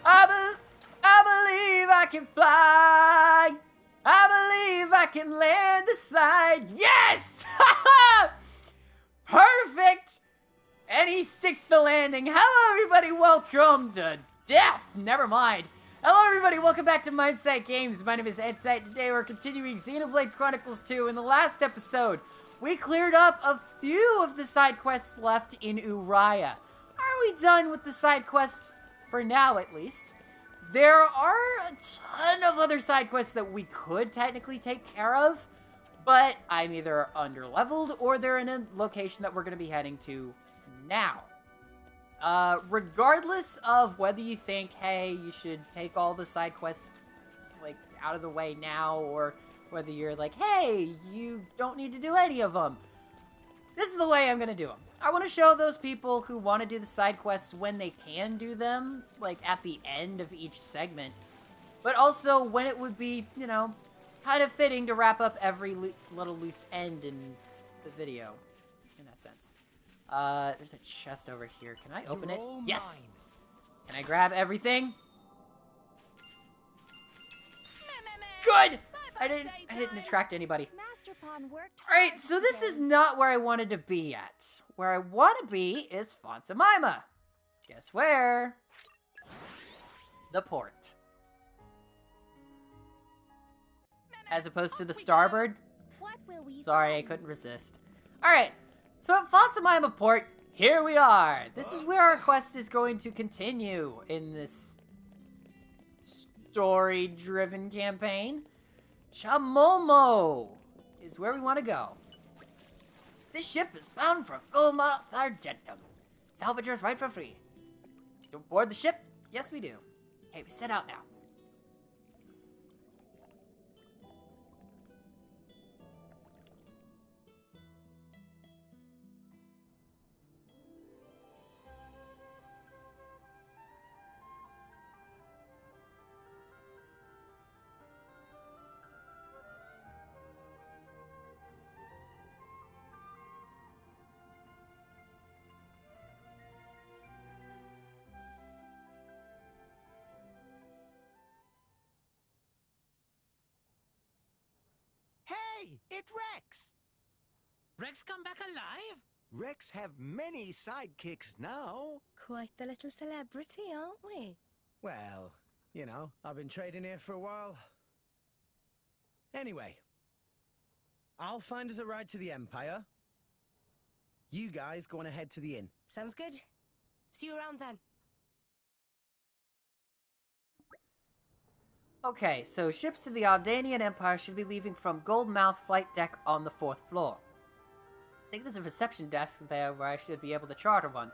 I believe I can fly. I believe I can land the side. Yes! Perfect! And he sticks the landing. Hello, everybody. Welcome to death. Never mind. Hello, everybody. Welcome back to Mindsight Games. My name is N-Sight. Today, we're continuing Xenoblade Chronicles 2. In the last episode, we cleared up a few of the side quests left in Uraya. Are we done with the side quests? For now, at least. There are a ton of other side quests that we could technically take care of, but I'm either under-leveled or they're in a location that we're going to be heading to now. Regardless of whether you think, hey, you should take all the side quests, like, out of the way now, or whether you're like, hey, you don't need to do any of them, this is the way I'm going to do them. I want to show those people who want to do the side quests when they can do them, like, at the end of each segment, but also when it would be, you know, kind of fitting to wrap up every little loose end in the video, in that sense. There's a chest over here. Can I open it? Yes! Can I grab everything? Good! I didn't attract anybody. Alright, so this is not where I wanted to be at. Where I want to be is Xenoblade. Guess where? The port. As opposed to the starboard? Sorry, I couldn't resist. Alright, so at Xenoblade port, here we are. This is where our quest is going to continue in this story-driven campaign. Chamomo is where we want to go. This ship is bound for Argentum. Salvagers right for free. Do we board the ship? Yes, we do. Okay, we set out now. Hey, it's Rex! Rex come back alive? Rex have many sidekicks now. Quite the little celebrity, aren't we? Well, you know, I've been trading here for a while. Anyway, I'll find us a ride to the Empire. You guys go on ahead to the inn. Sounds good. See you around then. Okay, so ships to the Ardanian Empire should be leaving from Goldmouth flight deck on the 4th floor. I think there's a reception desk there where I should be able to charter one.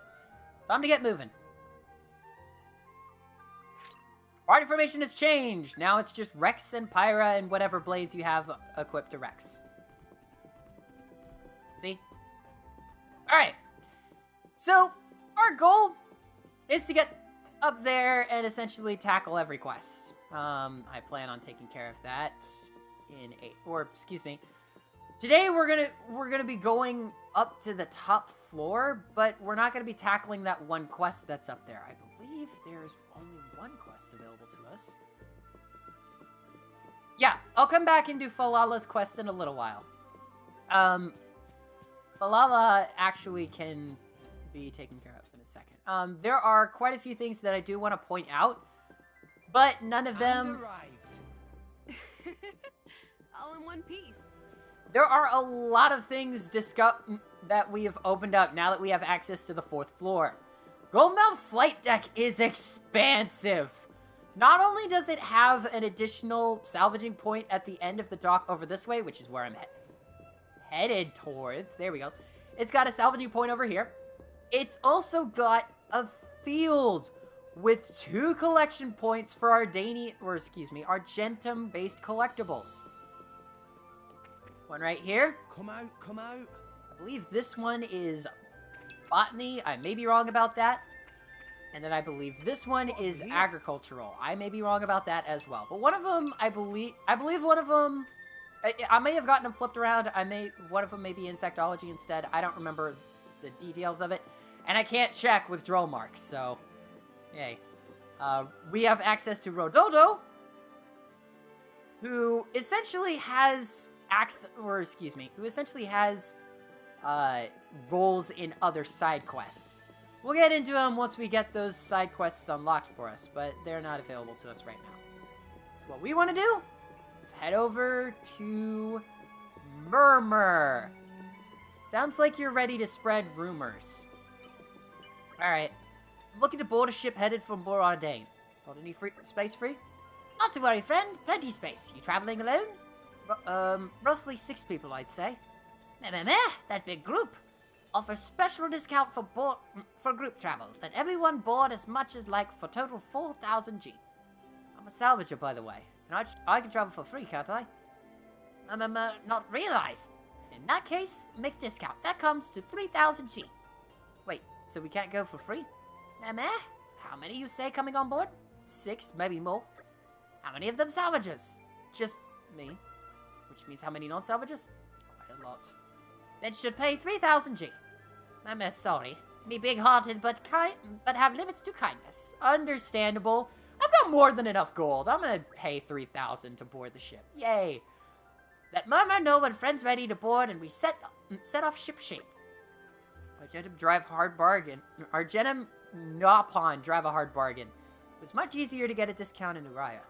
Time to get moving. Part information has changed. Now it's just Rex and Pyra and whatever blades you have equipped to Rex. See? Alright. So, our goal is to get up there and essentially tackle every quest. I plan on taking care of that today we're gonna be going up to the top floor, but we're not gonna be tackling that one quest that's up there. I believe there's only one quest available to us. Yeah, I'll come back and do Falala's quest in a little while. Falala actually can be taken care of in a second. There are quite a few things that I do want to point out, but none of them... All in one piece. There are a lot of things that we have opened up now that we have access to the 4th floor. Goldmouth Flight Deck is expansive. Not only does it have an additional salvaging point at the end of the dock over this way, which is where I'm headed towards. There we go. It's got a salvaging point over here. It's also got a field with 2 collection points for Argentum-based collectibles. One right here. Come out, come out. I believe this one is botany. I may be wrong about that. And then I believe this one is agricultural. I may be wrong about that as well. But one of them, I believe one of them, I may have gotten them flipped around. One of them may be insectology instead. I don't remember the details of it. And I can't check with Drollmark, so, yay. We have access to Rododo, who essentially has roles in other side quests. We'll get into them once we get those side quests unlocked for us, but they're not available to us right now. So what we want to do is head over to Murmur. Sounds like you're ready to spread rumors. Alright. I'm looking to board a ship headed from Borodane. Got any space free? Not to worry, friend. Plenty space. You traveling alone? Roughly 6 people, I'd say. Meh, that big group. Offers special discount for group travel. Let everyone board as much as like for total 4,000 G. I'm a salvager, by the way. And I can travel for free, can't I? Not realized. In that case, make a discount. That comes to 3,000 G. Wait, so we can't go for free? Meh? How many you say coming on board? 6, maybe more. How many of them salvagers? Just me. Which means how many non-salvagers? Quite a lot. Then should pay 3,000 G. Sorry. Me big-hearted, but have limits to kindness. Understandable. I've got more than enough gold. I'm gonna pay 3,000 to board the ship. Yay. Let Murmur know when friend's ready to board and we set off ship shape. Argentum drive hard bargain. Argentum Nopon drive a hard bargain. It was much easier to get a discount in Uraya.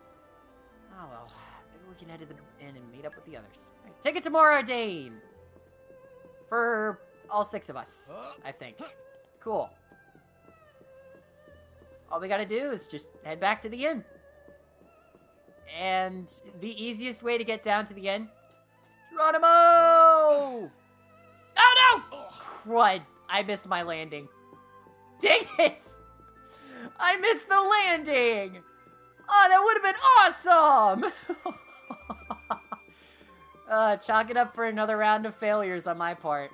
Oh well, maybe we can head to the inn and meet up with the others. Right, ticket to Moradane! For all 6 of us, I think. Cool. All we gotta do is just head back to the inn. And the easiest way to get down to the inn... Geronimo! Oh no! Crud. I missed my landing. Dang it! I missed the landing! Oh, that would have been awesome! Chalk it up for another round of failures on my part.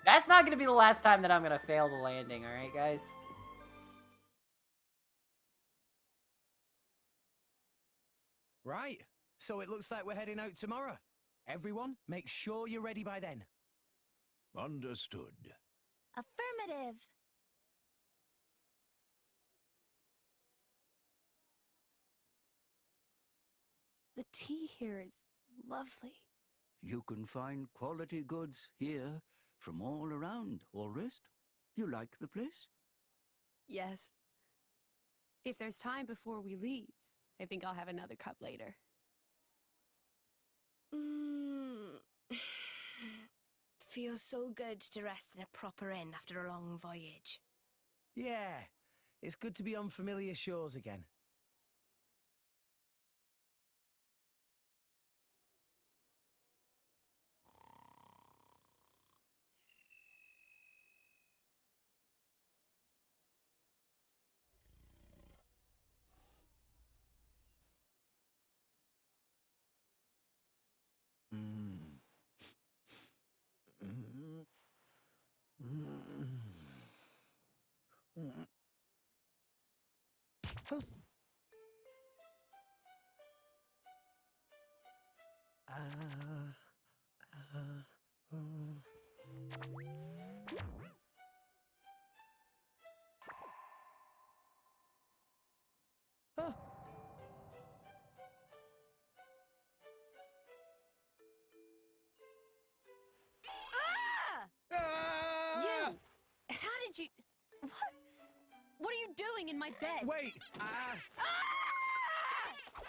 That's not going to be the last time that I'm going to fail the landing, alright, guys? Right. So it looks like we're heading out tomorrow. Everyone, make sure you're ready by then. Understood. Affirmative. The tea here is lovely. You can find quality goods here from all around, Orist. You like the place? Yes. If there's time before we leave, I think I'll have another cup later. Feels so good to rest in a proper inn after a long voyage. Yeah, it's good to be on familiar shores again. You! How did you... What are you doing in my bed? Wait! Ah!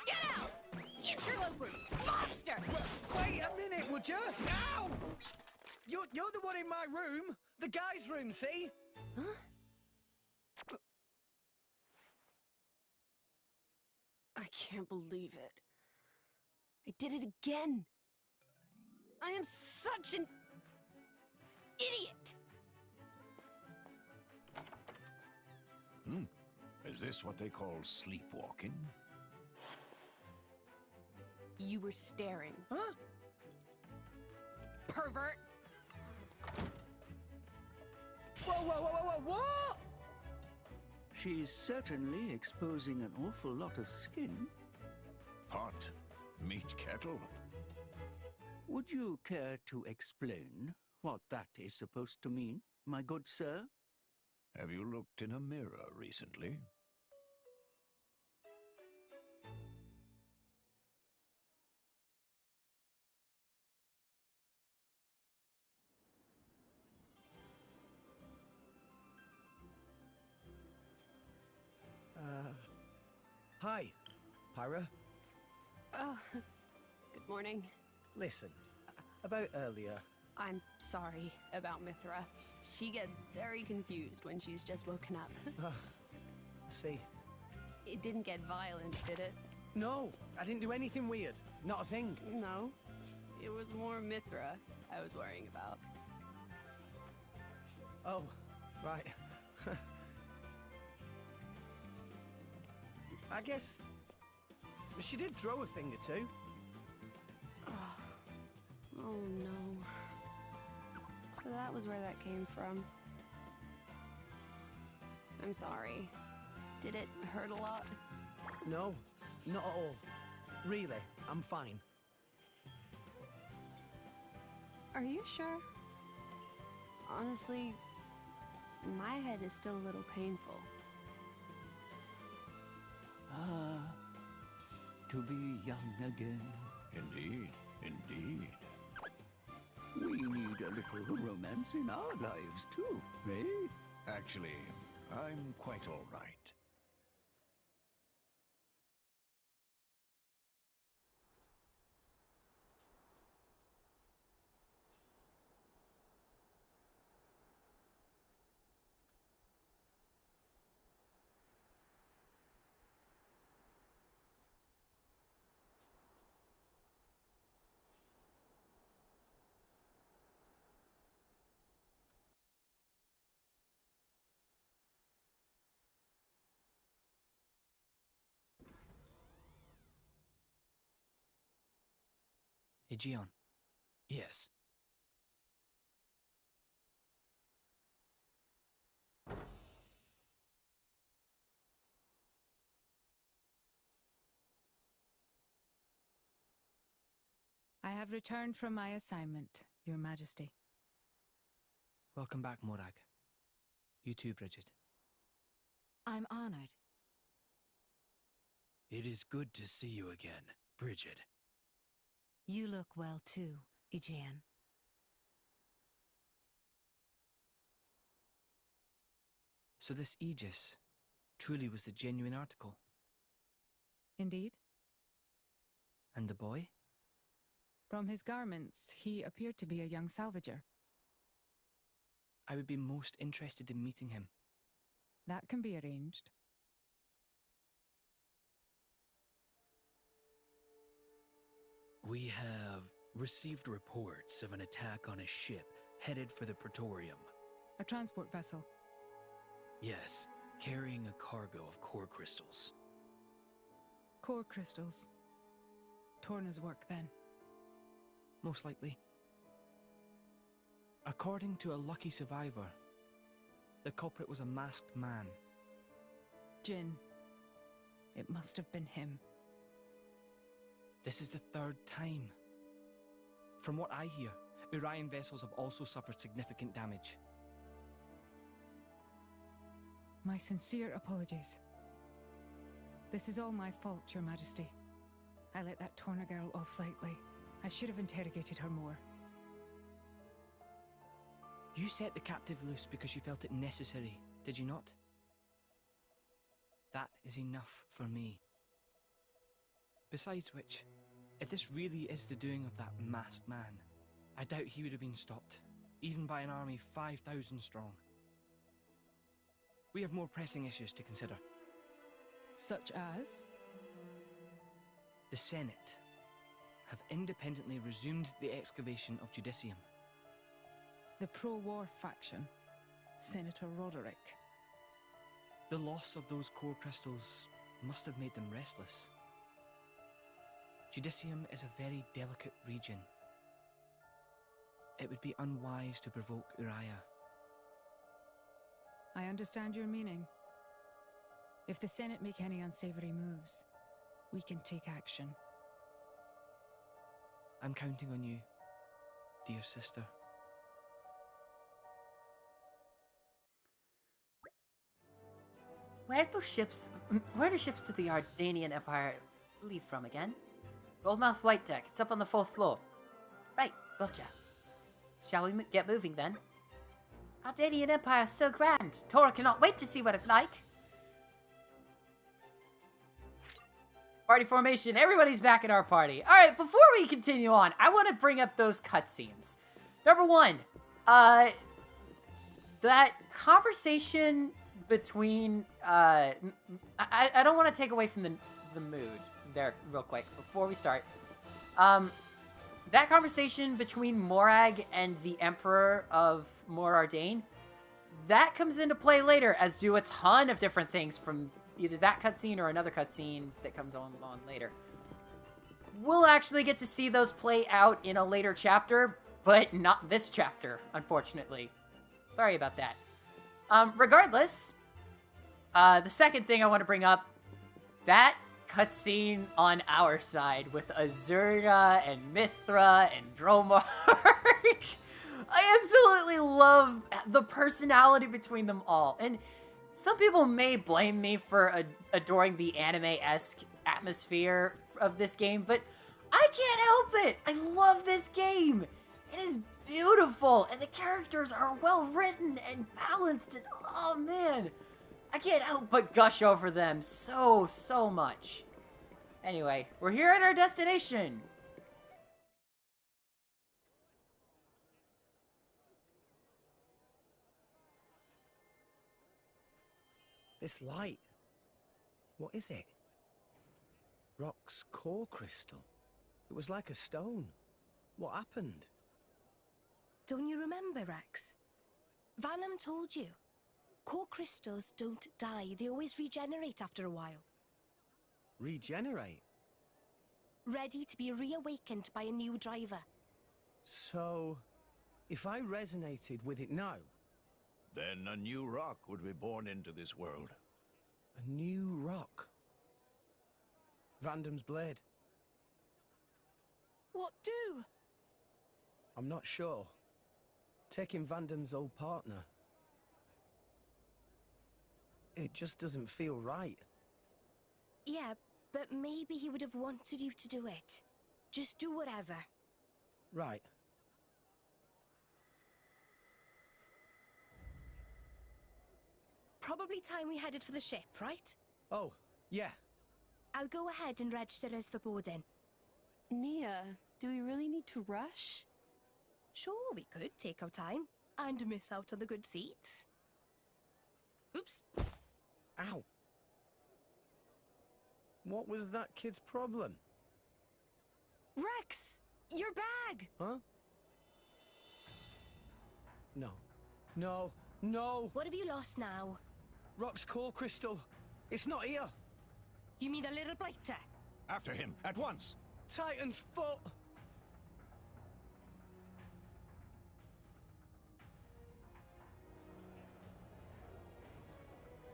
Get out! Interloper! Monster! Wait a minute, would you? Ow! You're the one in my room! The guy's room, see? Huh? I can't believe it. I did it again. I am such an idiot. Is this what they call sleepwalking? You were staring. Huh? Pervert. Whoa, what? She's certainly exposing an awful lot of skin. Pot, meat kettle. Would you care to explain what that is supposed to mean, my good sir? Have you looked in a mirror recently? Hi, Pyra. Oh, good morning. Listen, about earlier. I'm sorry about Mithra. She gets very confused when she's just woken up. See. It didn't get violent, did it? No, I didn't do anything weird. Not a thing. No. It was more Mithra I was worrying about. Oh, right. I guess she did throw a thing or two. Oh no. So that was where that came from. I'm sorry. Did it hurt a lot? No, not at all. Really, I'm fine. Are you sure? Honestly, my head is still a little painful. Ah, to be young again. Indeed, indeed. We need a little romance in our lives too, eh? Actually, I'm quite all right. Aegeon. Yes. I have returned from my assignment, Your Majesty. Welcome back, Morag. You too, Bridget. I'm honored. It is good to see you again, Bridget. You look well too, Aegeon. So this Aegis truly was the genuine article? Indeed. And the boy? From his garments, he appeared to be a young salvager. I would be most interested in meeting him. That can be arranged. We have received reports of an attack on a ship headed for the Praetorium. A transport vessel. Yes, carrying a cargo of core crystals. Core crystals. Torna's work, then. Most likely. According to a lucky survivor, the culprit was a masked man. Jin. It must have been him. This is the third time. From what I hear, Urayan vessels have also suffered significant damage. My sincere apologies. This is all my fault, Your Majesty. I let that Torna girl off lightly. I should have interrogated her more. You set the captive loose because you felt it necessary, did you not? That is enough for me. Besides which, if this really is the doing of that masked man, I doubt he would have been stopped, even by an army 5,000 strong. We have more pressing issues to consider. Such as? The Senate have independently resumed the excavation of Judicium. The pro-war faction. Senator Roderick. The loss of those core crystals must have made them restless. Judicium is a very delicate region. It would be unwise to provoke Uraya. I understand your meaning. If the Senate make any unsavory moves, we can take action. I'm counting on you, dear sister. Where do ships to the Ardanian Empire leave from again? Goldmouth flight deck. It's up on the 4th floor. Right, gotcha. Shall we get moving then? Ardanian Empire is so grand. Tora cannot wait to see what it's like. Party formation. Everybody's back in our party. All right, before we continue on, I want to bring up those cutscenes. Number one, that conversation between, I don't want to take away from the mood there real quick before we start. That conversation between Morag and the Emperor of Mor Ardain, that comes into play later, as do a ton of different things from either that cutscene or another cutscene that comes on later. We'll actually get to see those play out in a later chapter, but not this chapter, unfortunately. Sorry about that. Regardless, the second thing I want to bring up, that cutscene on our side with Azurna and Mithra and Dromark. I absolutely love the personality between them all. And some people may blame me for adoring the anime-esque atmosphere of this game, but I can't help it. I love this game. It is beautiful, and the characters are well written and balanced, and oh man, I can't help but gush over them so much. Anyway, we're here at our destination. This light. What is it? Rock's core crystal. It was like a stone. What happened? Don't you remember, Rex? Vanham told you. Core crystals don't die. They always regenerate after a while. Regenerate? Ready to be reawakened by a new driver. So, if I resonated with it now... Then a new rock would be born into this world. A new rock? Vandam's blade. What do? I'm not sure. Taking Vandam's old partner. It just doesn't feel right. Yeah, but maybe he would have wanted you to do it. Just do whatever. Right. Probably time we headed for the ship, right? Oh, yeah. I'll go ahead and register us for boarding. Nia, do we really need to rush? Sure, we could take our time and miss out on the good seats. Oops. Ow. What was that kid's problem? Rex! Your bag! Huh? No. No. No! What have you lost now? Rock's core crystal. It's not here. You mean the little blighter? After him, at once. Titan's foot.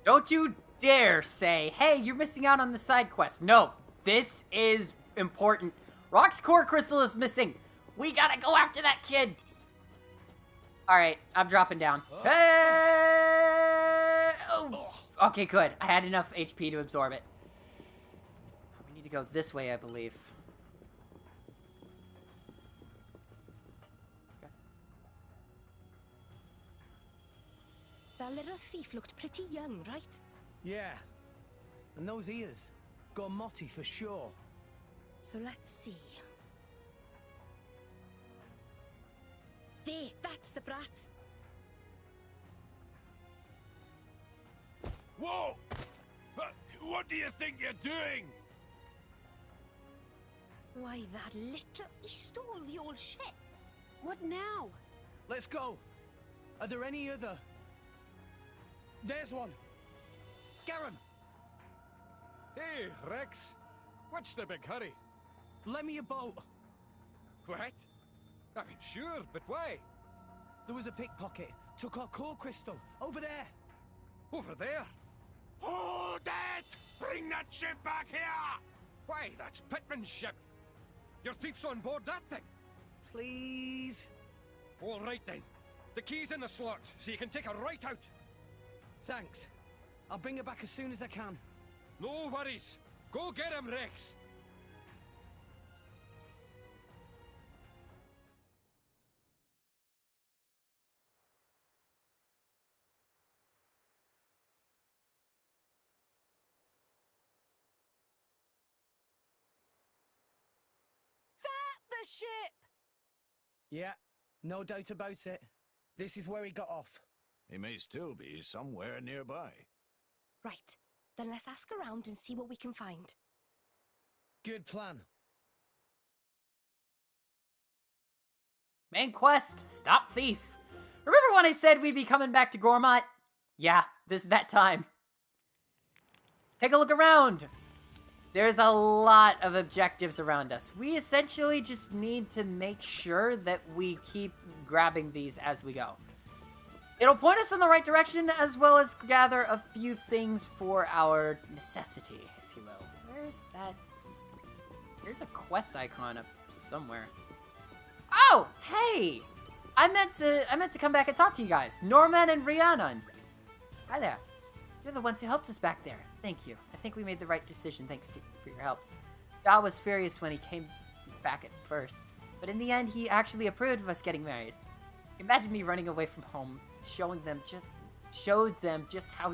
Don't you dare say, hey, you're missing out on the side quest. No, this is important. Rock's core crystal is missing. We gotta go after that kid. Alright, I'm dropping down. Hey! Oh. Okay, good. I had enough HP to absorb it. We need to go this way, I believe. Okay. That little thief looked pretty young, right? Yeah. And those ears. Gormotti for sure. So let's see. There, that's the brat. Whoa! What do you think you're doing? Why, that little... He stole the old ship. What now? Let's go. Are there any other... There's one. Garen! Hey, Rex. What's the big hurry? Lend me a boat. What? I mean, sure, but why? There was a pickpocket. Took our core crystal. Over there. Over there? Hold it! Bring that ship back here! Why, that's Pittman's ship. Your thief's on board that thing. Please. All right, then. The key's in the slot, so you can take her right out. Thanks. I'll bring her back as soon as I can. No worries. Go get him, Rex. ship! Yeah, no doubt about it. This is where he got off. He may still be somewhere nearby. Right, then let's ask around and see what we can find. Good plan. Main quest, stop thief. Remember when I said we'd be coming back to Gormott? Yeah, this is that time. Take a look around. There's a lot of objectives around us. We essentially just need to make sure that we keep grabbing these as we go. It'll point us in the right direction, as well as gather a few things for our necessity, if you will. Where's that? There's a quest icon up somewhere. Oh, hey! I meant to come back and talk to you guys. Norman and Rhiannon. Hi there. You're the ones who helped us back there. Thank you. I think we made the right decision, thanks for your help. Dal was furious when he came back at first, but in the end, he actually approved of us getting married. Imagine me running away from home, showed them just how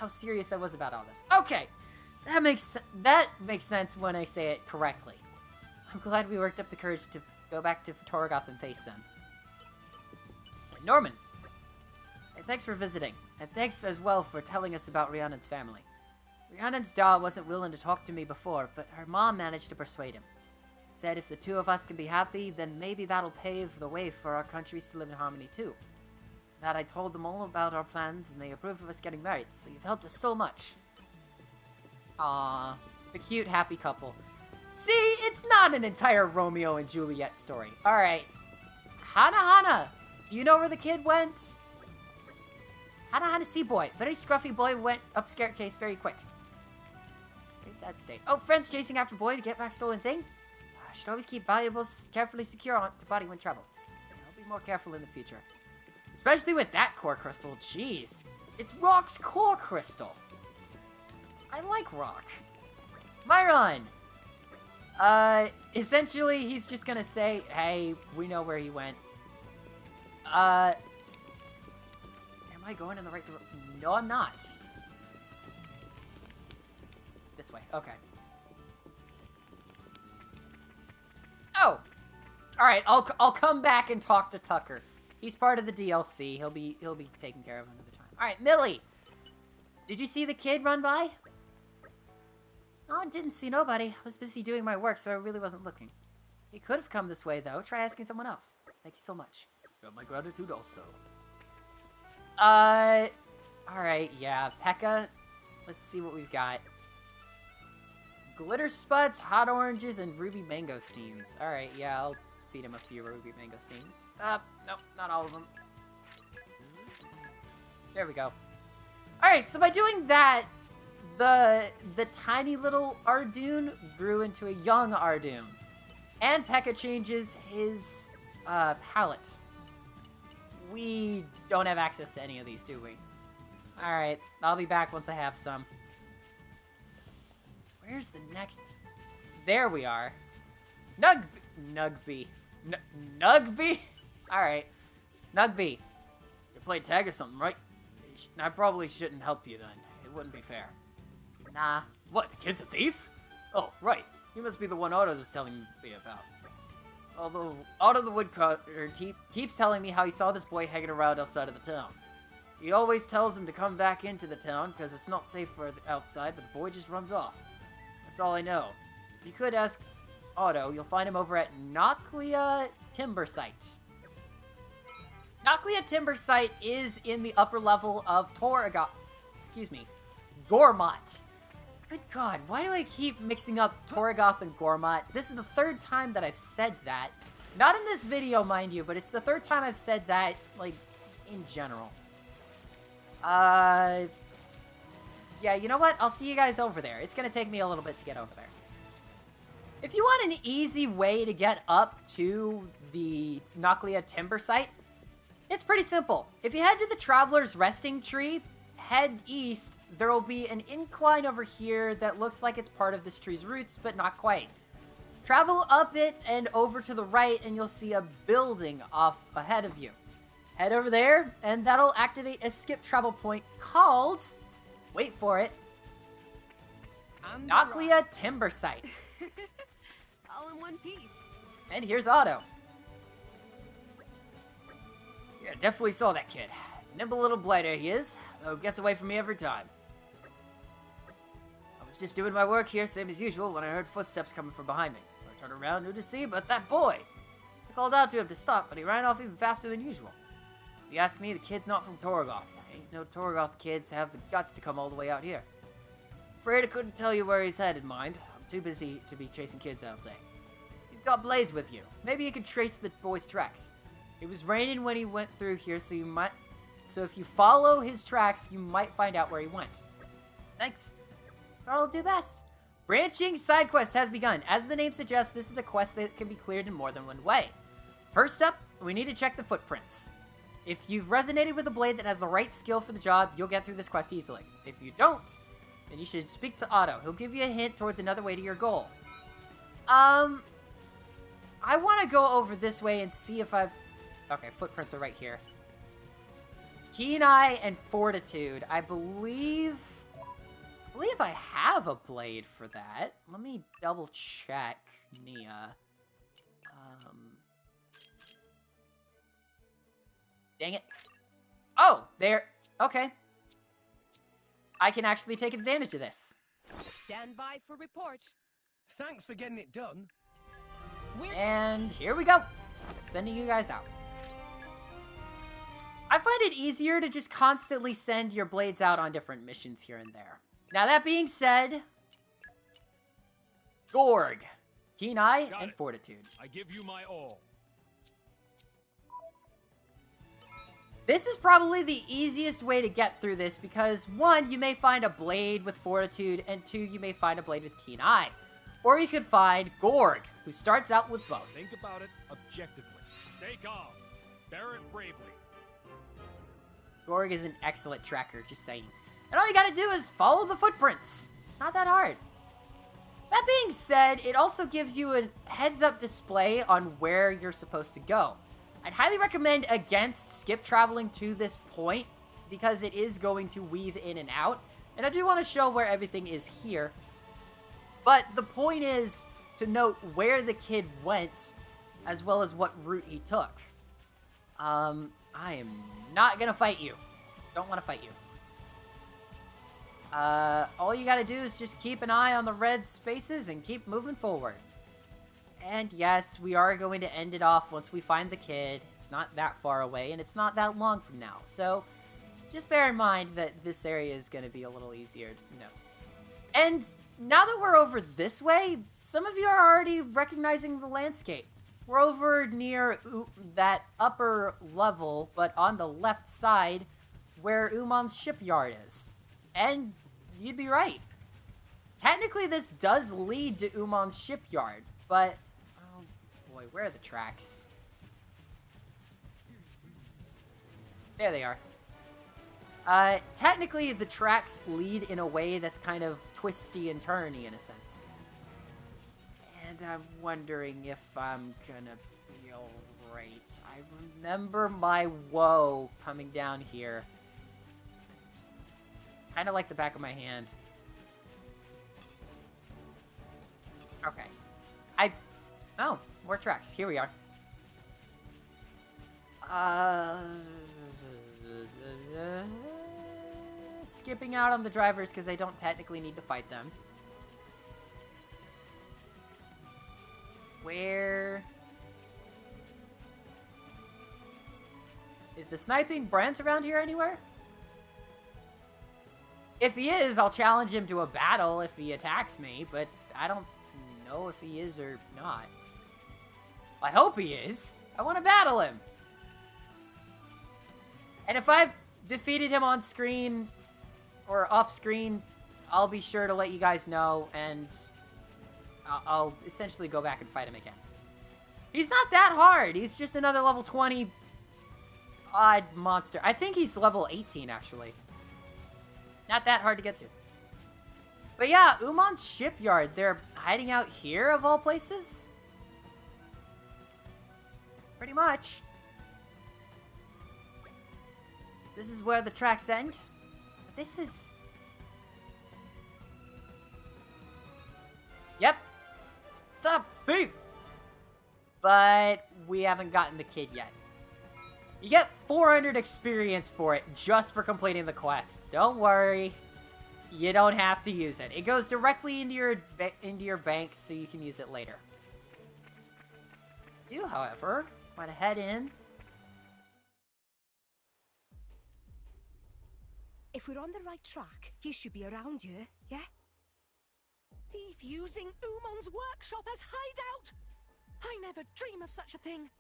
serious I was about all this. Okay, that makes sense when I say it correctly. I'm glad we worked up the courage to go back to Torgoth and face them. Norman, hey, thanks for visiting, and thanks as well for telling us about Rhiannon's family. Rhiannon's dad wasn't willing to talk to me before, but her mom managed to persuade him. Said if the two of us can be happy, then maybe that'll pave the way for our countries to live in harmony too. That I told them all about our plans, and they approved of us getting married, so you've helped us so much. Aww, the cute, happy couple. See, it's not an entire Romeo and Juliet story. Alright. Hana, do you know where the kid went? Hana, see boy. Very scruffy boy went up staircase very quick. Very sad state. Oh, friends chasing after boy to get back stolen thing? Should always keep valuables carefully secure on the body when travel. I'll be more careful in the future. Especially with that core crystal. Jeez. It's Rock's core crystal. I like Rock. Myron! Essentially, he's just gonna say, hey, we know where he went. Am I going in the right direction? No, I'm not. This way, okay. Oh! Alright, I'll come back and talk to Tucker. He's part of the DLC. He'll be taken care of another time. Alright, Millie! Did you see the kid run by? No, I didn't see nobody. I was busy doing my work, so I really wasn't looking. He could have come this way, though. Try asking someone else. Thank you so much. Got my gratitude also. Alright, yeah. Pekka. Let's see what we've got. Glitter Spuds, Hot Oranges, and Ruby Mangosteens. Alright, yeah, I'll feed him a few Ruby Mangosteens. Nope, not all of them. There we go. Alright, so by doing that, the tiny little Ardoon grew into a young Ardoon. And Pekka changes his palette. We don't have access to any of these, do we? Alright, I'll be back once I have some. Where's the next? There we are. Nugby. Nugby? Alright. Nugby. You played tag or something, right? I probably shouldn't help you then. It wouldn't be fair. Nah. What, the kid's a thief? Oh, right. He must be the one Otto was telling me about. Although, Otto the Woodcutter keeps telling me how he saw this boy hanging around outside of the town. He always tells him to come back into the town because it's not safe for outside, but the boy just runs off. That's all I know. You could ask Otto. You'll find him over at Noclia Timber Site. Noclia Timber Site is in the upper level of Gormott. Good God, why do I keep mixing up Torgoth and Gormott? This is the third time that I've said that. Not in this video, mind you, but it's the third time I've said that, like, in general. Yeah, you know what? I'll see you guys over there. It's gonna take me a little bit to get over there. If you want an easy way to get up to the Noclia Timber Site, it's pretty simple. If you head to the Traveler's Resting Tree, head east, there will be an incline over here that looks like it's part of this tree's roots, but not quite. Travel up it and over to the right, and you'll see a building off ahead of you. Head over there, and that'll activate a skip travel point called, wait for it, and Noclia Timber Site. All in one piece. And here's Otto. Yeah, definitely saw that kid. Nimble little blighter he is, though gets away from me every time. I was just doing my work here, same as usual, when I heard footsteps coming from behind me. So I turned around, who to see but that boy. I called out to him to stop, but he ran off even faster than usual. If you ask me, the kid's not from Torgoth. Ain't no Torgoth kids have the guts to come all the way out here. Afraid I couldn't tell you where he's headed, mind. I'm too busy to be chasing kids all day. You've got blades with you. Maybe you could trace the boy's tracks. It was raining when he went through here, so if you follow his tracks, you might find out where he went. Thanks. I'll do best. Branching side quest has begun. As the name suggests, this is a quest that can be cleared in more than one way. First up, we need to check the footprints. If you've resonated with a blade that has the right skill for the job, you'll get through this quest easily. If you don't, then you should speak to Otto. He'll give you a hint towards another way to your goal. I want to go over this way and see if I've... Okay, footprints are right here. Keen Eye and Fortitude. I believe I have a blade for that. Let me double check, Nia. Dang it. Oh, there. Okay. I can actually take advantage of this. Stand by for report. Thanks for getting it done. And here we go. Sending you guys out. I find it easier to just constantly send your blades out on different missions here and there. Now that being said, Gorg, Keen Eye, and Fortitude. I give you my all. This is probably the easiest way to get through this because, one, you may find a blade with Fortitude, and two, you may find a blade with Keen Eye. Or you could find Gorg, who starts out with both. Think about it objectively. Stay calm. Bear it bravely. Gorg is an excellent tracker, just saying. And all you gotta do is follow the footprints. Not that hard. That being said, it also gives you a heads-up display on where you're supposed to go. I'd highly recommend against skip traveling to this point because it is going to weave in and out. And I do want to show where everything is here. But the point is to note where the kid went as well as what route he took. I am not going to fight you. Don't want to fight you. All you gotta do is just keep an eye on the red spaces and keep moving forward. And yes, we are going to end it off once we find the kid. It's not that far away, and it's not that long from now. So, just bear in mind that this area is going to be a little easier to note. And now that we're over this way, some of you are already recognizing the landscape. We're over near that upper level, but on the left side, where Uman's shipyard is. And you'd be right. Technically, this does lead to Uman's shipyard, but... oh boy, where are the tracks? There they are. Technically, the tracks lead in a way that's kind of twisty and turny in a sense. And I'm wondering if I'm gonna be alright. I remember my woe coming down here. Kind of like the back of my hand. Okay. Oh, more tracks. Here we are. Skipping out on the drivers because I don't technically need to fight them. Where... is the sniping Brent around here anywhere? If he is, I'll challenge him to a battle if he attacks me, but I don't know if he is or not. I hope he is. I want to battle him. And if I've defeated him on screen or off screen, I'll be sure to let you guys know, and I'll essentially go back and fight him again. He's not that hard. He's just another level 20 odd monster. I think he's level 18, actually. Not that hard to get to. But yeah, Uman's shipyard. They're hiding out here, of all places? Pretty much. This is where the tracks end. But this is... Stop thief! But we haven't gotten the kid yet. You get 400 experience for it just for completing the quest. Don't worry. You don't have to use it. It goes directly into your bank so you can use it later. Do, however, want to head in. If we're on the right track, he should be around here, yeah? Thief using Umon's workshop as hideout! I never dream of such a thing.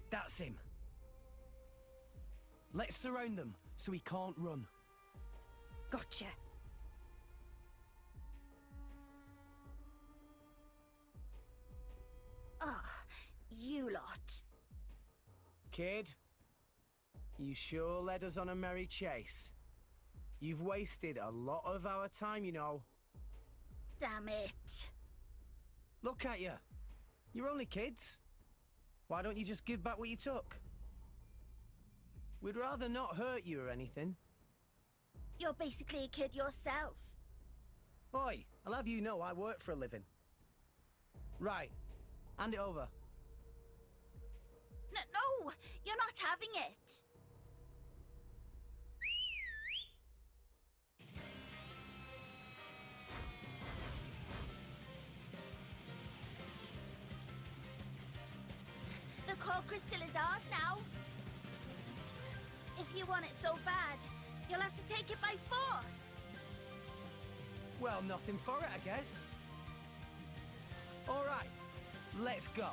That's him. Let's surround them so he can't run. Gotcha. Ah, you lot. Kid, you sure led us on a merry chase. You've wasted a lot of our time, you know. Damn it. Look at you. You're only kids. Why don't you just give back what you took? We'd rather not hurt you or anything. You're basically a kid yourself. Boy, I'll have you know I work for a living. Right. Hand it over. No, you're not having it. The core crystal is ours now. If you want it so bad, you'll have to take it by force. Well, nothing for it, I guess. All right, let's go.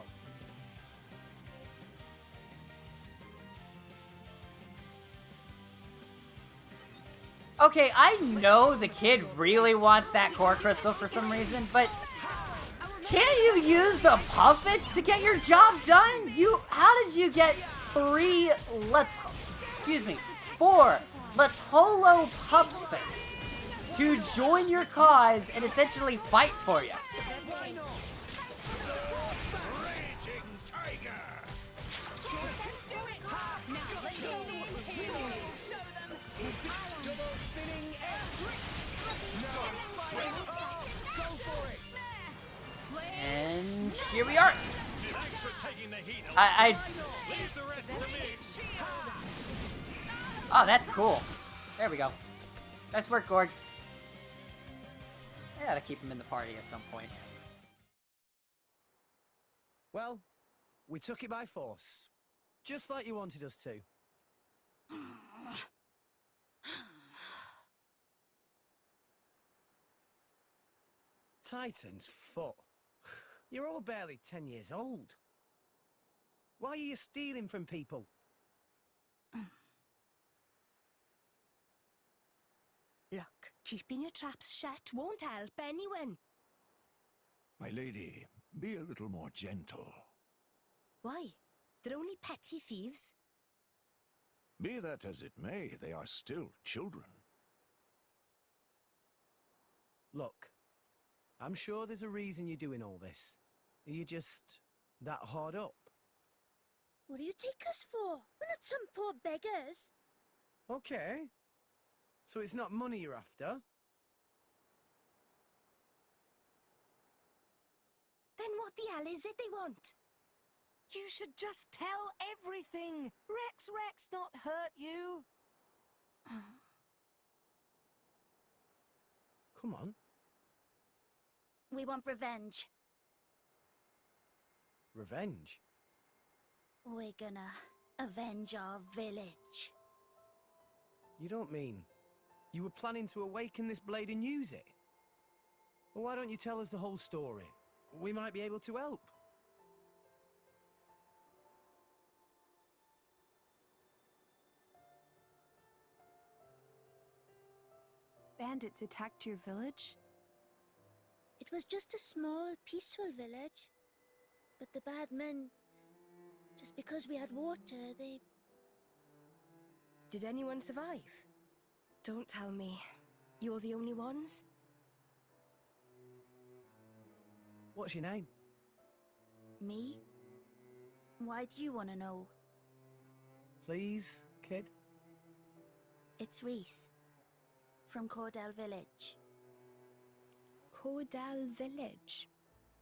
Okay, I know the kid really wants that core crystal for some reason, but can't you use the puffets to get your job done? How did you get 4 Latolo puffets to join your cause and essentially fight for you? And here we are. Oh, that's cool. There we go. Nice work, Gorg. I gotta keep him in the party at some point. Well, we took it by force. Just like you wanted us to. Titan's foot. You're all barely 10 years old. Why are you stealing from people? Look, keeping your traps shut won't help anyone. My lady, be a little more gentle. Why? They're only petty thieves. Be that as it may, they are still children. Look, I'm sure there's a reason you're doing all this. Are you just that hard up? What do you take us for? We're not some poor beggars. Okay. So it's not money you're after? Then what the hell is it they want? You should just tell everything. Rex not hurt you. Come on. We want revenge. Revenge? We're gonna avenge our village. You don't mean you were planning to awaken this blade and use it? Well, why don't you tell us the whole story? We might be able to help. Bandits attacked your village? It was just a small, peaceful village. But the bad men, just because we had water, they... Did anyone survive? Don't tell me. You're the only ones? What's your name? Me? Why do you want to know? Please, kid? It's Reese. From Cordell Village. Cordell Village?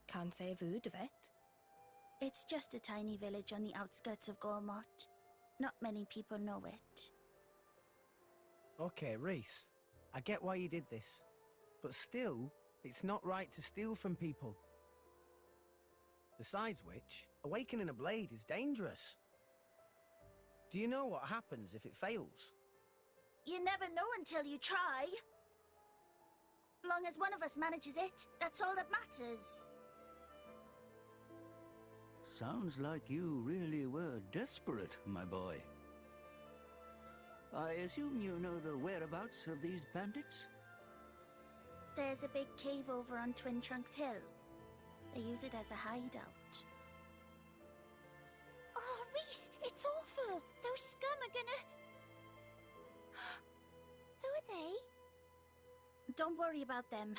Can't say I've heard of it. It's just a tiny village on the outskirts of Gormott. Not many people know it. Okay, Reese. I get why you did this. But still, it's not right to steal from people. Besides which, awakening a blade is dangerous. Do you know what happens if it fails? You never know until you try. Long as one of us manages it, that's all that matters. Sounds like you really were desperate, my boy. I assume you know the whereabouts of these bandits? There's a big cave over on Twin Trunks Hill. They use it as a hideout. Oh, Reese, it's awful. Those scum are gonna... Who are they? Don't worry about them.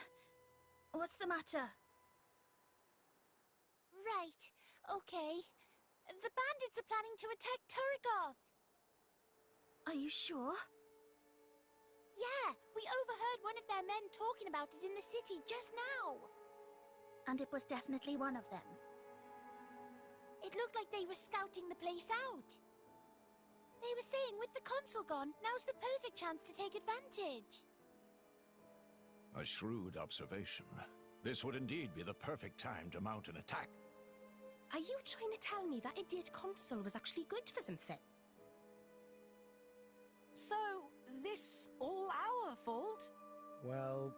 What's the matter? Right, okay. The bandits are planning to attack Turgoth. Are you sure? Yeah, we overheard one of their men talking about it in the city just now. And it was definitely one of them. It looked like they were scouting the place out. They were saying with the consul gone, now's the perfect chance to take advantage. A shrewd observation. This would indeed be the perfect time to mount an attack. Are you trying to tell me that idiot consul was actually good for something? So, this all our fault? Well...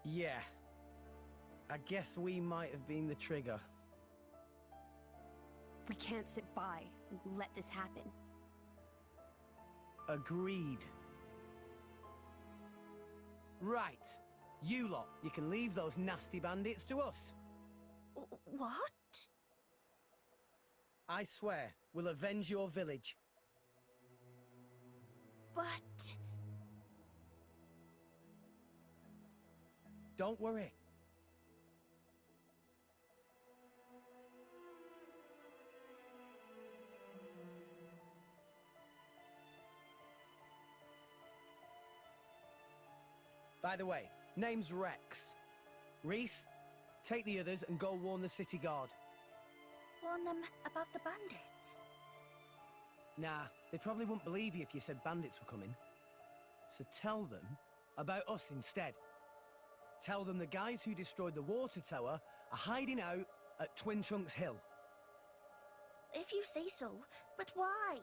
yeah. I guess we might have been the trigger. We can't sit by and let this happen. Agreed. Right. You lot, you can leave those nasty bandits to us. What? I swear, we'll avenge your village. But... Don't worry. By the way, name's Rex. Reese, take the others and go warn the city guard. Warn them about the bandits? Nah, they probably wouldn't believe you if you said bandits were coming. So tell them about us instead. Tell them the guys who destroyed the water tower are hiding out at Twin Trunks Hill. If you say so, but why?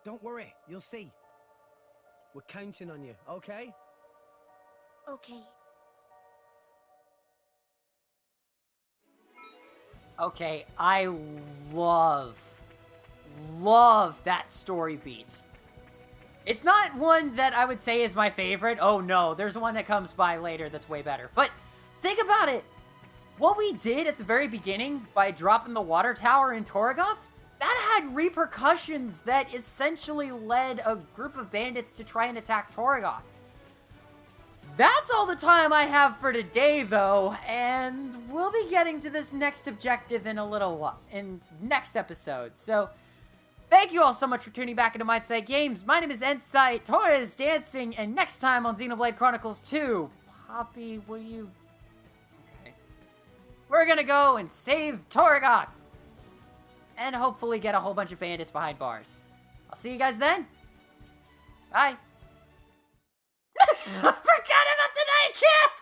Don't worry, you'll see. We're counting on you, okay? Okay. Okay, I love that story beat. It's not one that I would say is my favorite. Oh no, there's one that comes by later that's way better. But think about it. What we did at the very beginning by dropping the water tower in Torgoth, that had repercussions that essentially led a group of bandits to try and attack Torgoth. That's all the time I have for today, though, and we'll be getting to this next objective in a little while, in next episode. So, thank you all so much for tuning back into Mindsight Games. My name is N-Sight, Tora is dancing, and next time on Xenoblade Chronicles 2, Poppy, will you... Okay. We're gonna go and save Torgoth, and hopefully get a whole bunch of bandits behind bars. I'll see you guys then. Bye. I forgot about the night camp!